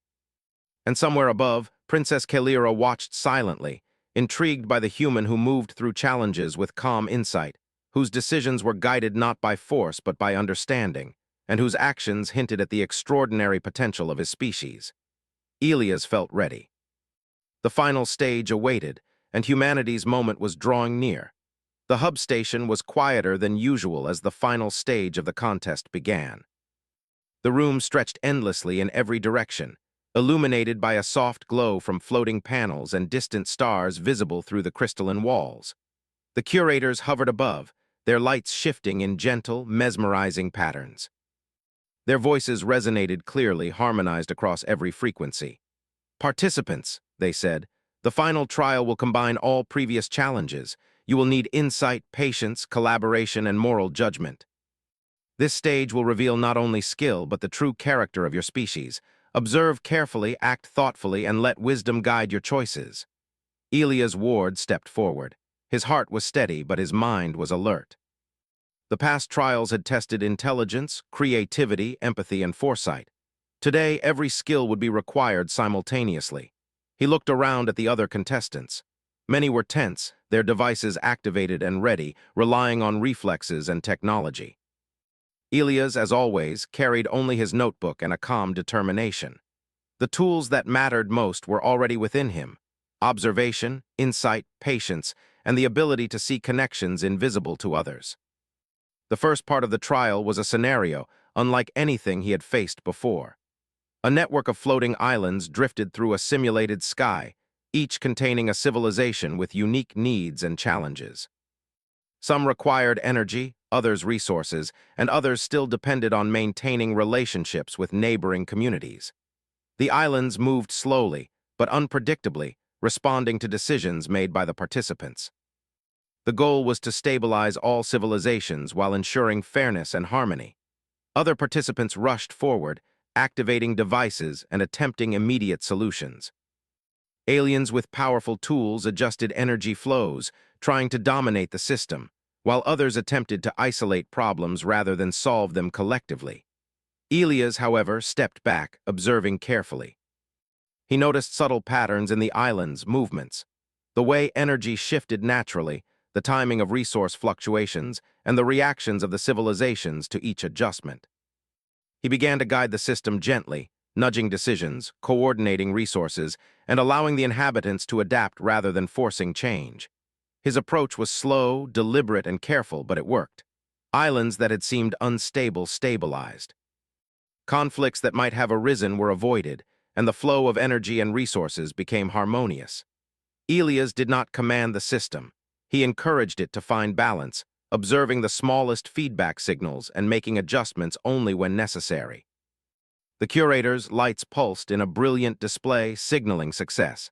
And somewhere above, Princess Kalira watched silently, intrigued by the human who moved through challenges with calm insight, whose decisions were guided not by force but by understanding, and whose actions hinted at the extraordinary potential of his species. Elias felt ready. The final stage awaited, and humanity's moment was drawing near. The hub station was quieter than usual as the final stage of the contest began. The room stretched endlessly in every direction, illuminated by a soft glow from floating panels and distant stars visible through the crystalline walls. The curators hovered above, their lights shifting in gentle, mesmerizing patterns. Their voices resonated clearly, harmonized across every frequency. "Participants," they said, "the final trial will combine all previous challenges. You will need insight, patience, collaboration, and moral judgment. This stage will reveal not only skill, but the true character of your species. Observe carefully, act thoughtfully, and let wisdom guide your choices." Elias Ward stepped forward. His heart was steady, but his mind was alert. The past trials had tested intelligence, creativity, empathy, and foresight. Today, every skill would be required simultaneously. He looked around at the other contestants. Many were tense, their devices activated and ready, relying on reflexes and technology. Elias, as always, carried only his notebook and a calm determination. The tools that mattered most were already within him: observation, insight, patience, and the ability to see connections invisible to others. The first part of the trial was a scenario unlike anything he had faced before. A network of floating islands drifted through a simulated sky, each containing a civilization with unique needs and challenges. Some required energy, others resources, and others still depended on maintaining relationships with neighboring communities. The islands moved slowly, but unpredictably, responding to decisions made by the participants. The goal was to stabilize all civilizations while ensuring fairness and harmony. Other participants rushed forward, activating devices and attempting immediate solutions. Aliens with powerful tools adjusted energy flows, trying to dominate the system, while others attempted to isolate problems rather than solve them collectively. Elias, however, stepped back, observing carefully. He noticed subtle patterns in the island's movements, the way energy shifted naturally, the timing of resource fluctuations, and the reactions of the civilizations to each adjustment. He began to guide the system gently, nudging decisions, coordinating resources, and allowing the inhabitants to adapt rather than forcing change. His approach was slow, deliberate, and careful, but it worked. Islands that had seemed unstable stabilized. Conflicts that might have arisen were avoided, and the flow of energy and resources became harmonious. Elias did not command the system. He encouraged it to find balance, observing the smallest feedback signals and making adjustments only when necessary. The curator's lights pulsed in a brilliant display, signaling success.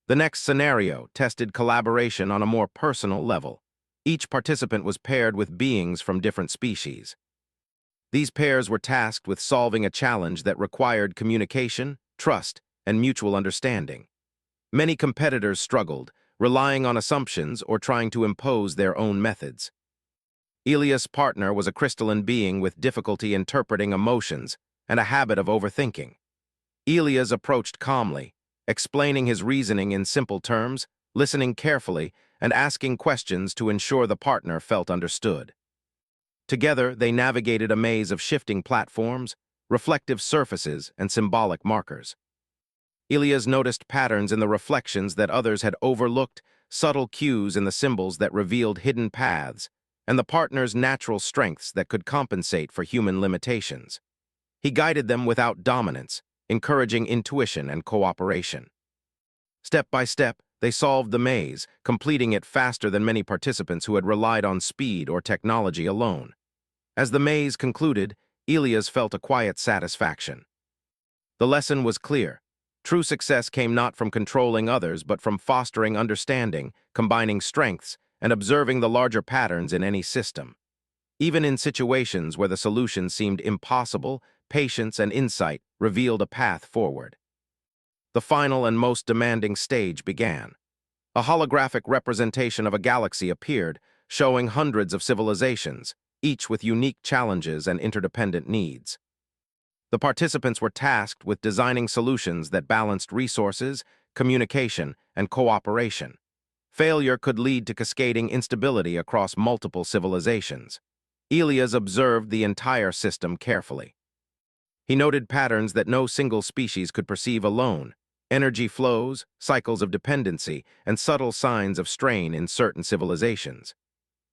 The next scenario tested collaboration on a more personal level. Each participant was paired with beings from different species. These pairs were tasked with solving a challenge that required communication, trust, and mutual understanding. Many competitors struggled, relying on assumptions or trying to impose their own methods. Elias' partner was a crystalline being with difficulty interpreting emotions and a habit of overthinking. Elias approached calmly, explaining his reasoning in simple terms, listening carefully, and asking questions to ensure the partner felt understood. Together, they navigated a maze of shifting platforms, reflective surfaces, and symbolic markers. Elias noticed patterns in the reflections that others had overlooked, subtle cues in the symbols that revealed hidden paths, and the partner's natural strengths that could compensate for human limitations. He guided them without dominance, encouraging intuition and cooperation. Step by step, they solved the maze, completing it faster than many participants who had relied on speed or technology alone. As the maze concluded, Elias felt a quiet satisfaction. The lesson was clear. True success came not from controlling others, but from fostering understanding, combining strengths, and observing the larger patterns in any system. Even in situations where the solution seemed impossible, patience and insight revealed a path forward. The final and most demanding stage began. A holographic representation of a galaxy appeared, showing hundreds of civilizations, each with unique challenges and interdependent needs. The participants were tasked with designing solutions that balanced resources, communication, and cooperation. Failure could lead to cascading instability across multiple civilizations. Elias observed the entire system carefully. He noted patterns that no single species could perceive alone: energy flows, cycles of dependency, and subtle signs of strain in certain civilizations.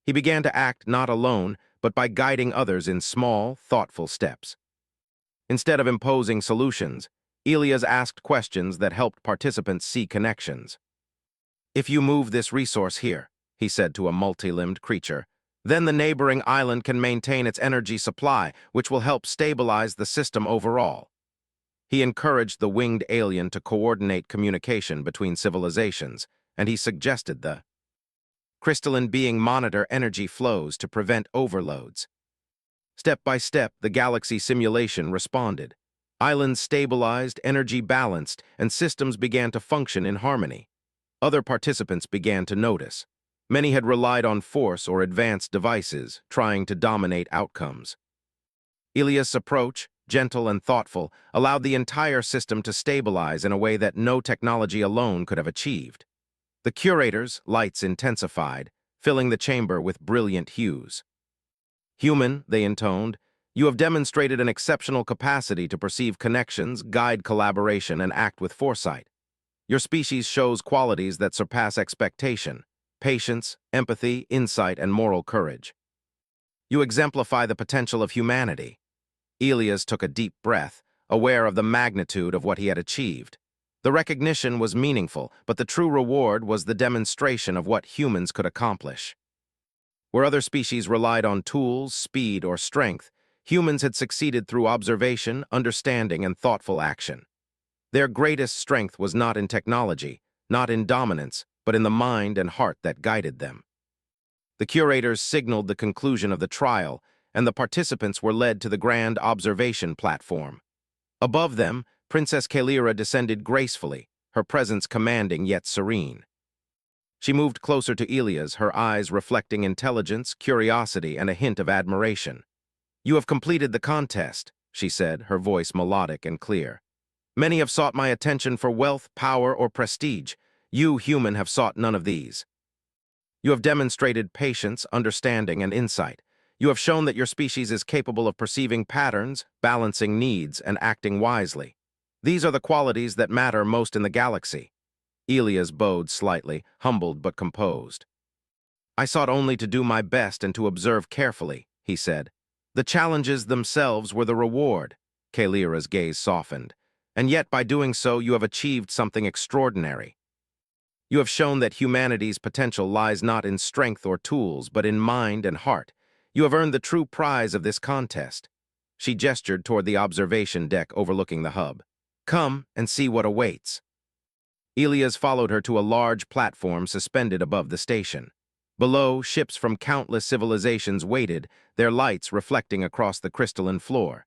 He began to act not alone, but by guiding others in small, thoughtful steps. Instead of imposing solutions, Elias asked questions that helped participants see connections. "If you move this resource here," he said to a multi-limbed creature, "then the neighboring island can maintain its energy supply, which will help stabilize the system overall." He encouraged the winged alien to coordinate communication between civilizations, and he suggested the crystalline being monitor energy flows to prevent overloads. Step by step, the galaxy simulation responded. Islands stabilized, energy balanced, and systems began to function in harmony. Other participants began to notice. Many had relied on force or advanced devices, trying to dominate outcomes. Elias' approach, gentle and thoughtful, allowed the entire system to stabilize in a way that no technology alone could have achieved. The curator's lights intensified, filling the chamber with brilliant hues. "Human," they intoned, "you have demonstrated an exceptional capacity to perceive connections, guide collaboration, and act with foresight. Your species shows qualities that surpass expectation: patience, empathy, insight, and moral courage. You exemplify the potential of humanity." Elias took a deep breath, aware of the magnitude of what he had achieved. The recognition was meaningful, but the true reward was the demonstration of what humans could accomplish. Where other species relied on tools, speed, or strength, humans had succeeded through observation, understanding, and thoughtful action. Their greatest strength was not in technology, not in dominance, but in the mind and heart that guided them. The curators signaled the conclusion of the trial, and the participants were led to the grand observation platform. Above them, Princess Kalira descended gracefully, her presence commanding yet serene. She moved closer to Elias, her eyes reflecting intelligence, curiosity, and a hint of admiration. "You have completed the contest," she said, her voice melodic and clear. "Many have sought my attention for wealth, power, or prestige. You, human, have sought none of these. You have demonstrated patience, understanding, and insight. You have shown that your species is capable of perceiving patterns, balancing needs, and acting wisely. These are the qualities that matter most in the galaxy." Elias bowed slightly, humbled but composed. "I sought only to do my best and to observe carefully," he said. "The challenges themselves were the reward." Kalira's gaze softened. "And yet, by doing so, you have achieved something extraordinary. You have shown that humanity's potential lies not in strength or tools, but in mind and heart. You have earned the true prize of this contest." She gestured toward the observation deck overlooking the hub. "Come and see what awaits." Elias followed her to a large platform suspended above the station. Below, ships from countless civilizations waited, their lights reflecting across the crystalline floor.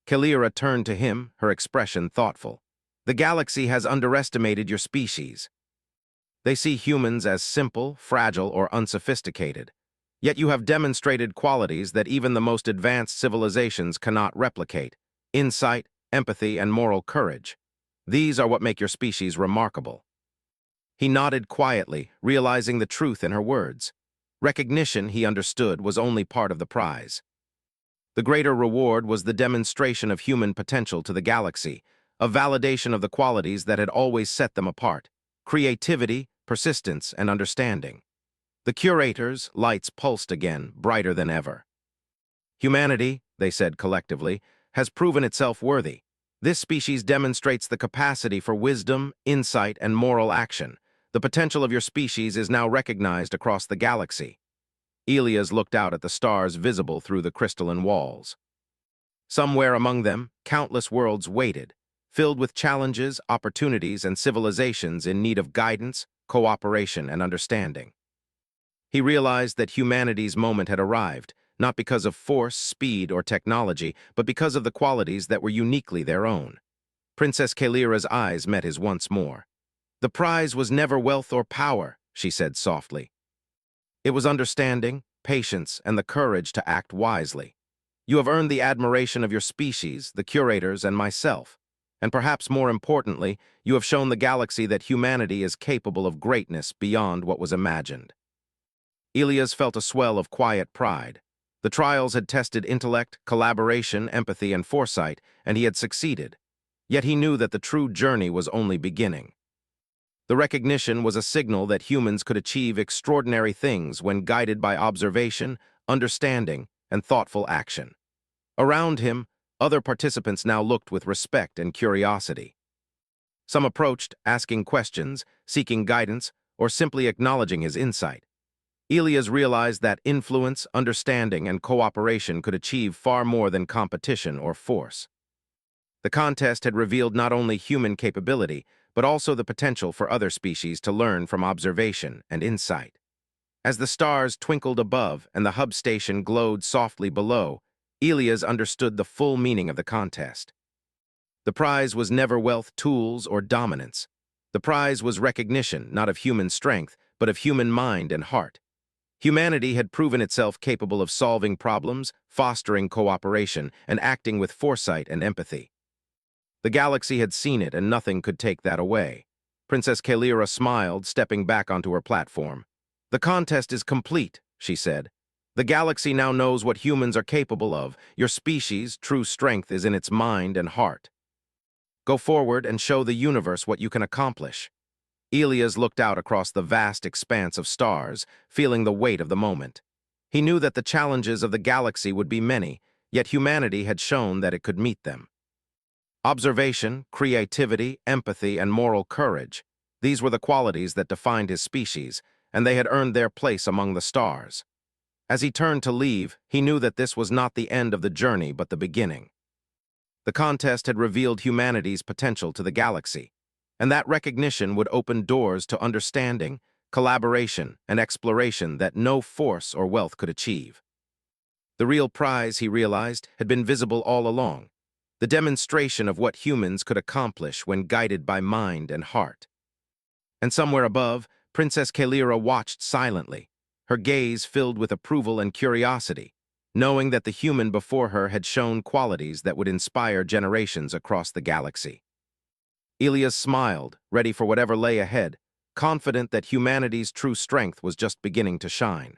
Kalira turned to him, her expression thoughtful. "The galaxy has underestimated your species. They see humans as simple, fragile, or unsophisticated. Yet you have demonstrated qualities that even the most advanced civilizations cannot replicate: insight, empathy, and moral courage. These are what make your species remarkable." He nodded quietly, realizing the truth in her words. Recognition, he understood, was only part of the prize. The greater reward was the demonstration of human potential to the galaxy, a validation of the qualities that had always set them apart: creativity, persistence, and understanding. The curators' lights pulsed again, brighter than ever. "Humanity," they said collectively, "has proven itself worthy. This species demonstrates the capacity for wisdom, insight, and moral action. The potential of your species is now recognized across the galaxy." Elias looked out at the stars visible through the crystalline walls. Somewhere among them, countless worlds waited, filled with challenges, opportunities, and civilizations in need of guidance, cooperation, and understanding. He realized that humanity's moment had arrived, not because of force, speed, or technology, but because of the qualities that were uniquely their own. Princess Kalira's eyes met his once more. "The prize was never wealth or power," she said softly. "It was understanding, patience, and the courage to act wisely. You have earned the admiration of your species, the curators, and myself. And perhaps more importantly, you have shown the galaxy that humanity is capable of greatness beyond what was imagined." Elias felt a swell of quiet pride. The trials had tested intellect, collaboration, empathy, and foresight, and he had succeeded. Yet he knew that the true journey was only beginning. The recognition was a signal that humans could achieve extraordinary things when guided by observation, understanding, and thoughtful action. Around him, other participants now looked with respect and curiosity. Some approached, asking questions, seeking guidance, or simply acknowledging his insight. Elias realized that influence, understanding, and cooperation could achieve far more than competition or force. The contest had revealed not only human capability, but also the potential for other species to learn from observation and insight. As the stars twinkled above and the hub station glowed softly below, Elias understood the full meaning of the contest. The prize was never wealth, tools, or dominance. The prize was recognition, not of human strength, but of human mind and heart. Humanity had proven itself capable of solving problems, fostering cooperation, and acting with foresight and empathy. The galaxy had seen it, and nothing could take that away. Princess Kalira smiled, stepping back onto her platform. "The contest is complete," she said. "The galaxy now knows what humans are capable of. Your species' true strength is in its mind and heart. Go forward and show the universe what you can accomplish." Elias looked out across the vast expanse of stars, feeling the weight of the moment. He knew that the challenges of the galaxy would be many, yet humanity had shown that it could meet them. Observation, creativity, empathy, and moral courage. These were the qualities that defined his species, and they had earned their place among the stars. As he turned to leave, he knew that this was not the end of the journey, but the beginning. The contest had revealed humanity's potential to the galaxy, and that recognition would open doors to understanding, collaboration, and exploration that no force or wealth could achieve. The real prize, he realized, had been visible all along, the demonstration of what humans could accomplish when guided by mind and heart. And somewhere above, Princess Kalira watched silently, her gaze filled with approval and curiosity, knowing that the human before her had shown qualities that would inspire generations across the galaxy. Elias smiled, ready for whatever lay ahead, confident that humanity's true strength was just beginning to shine.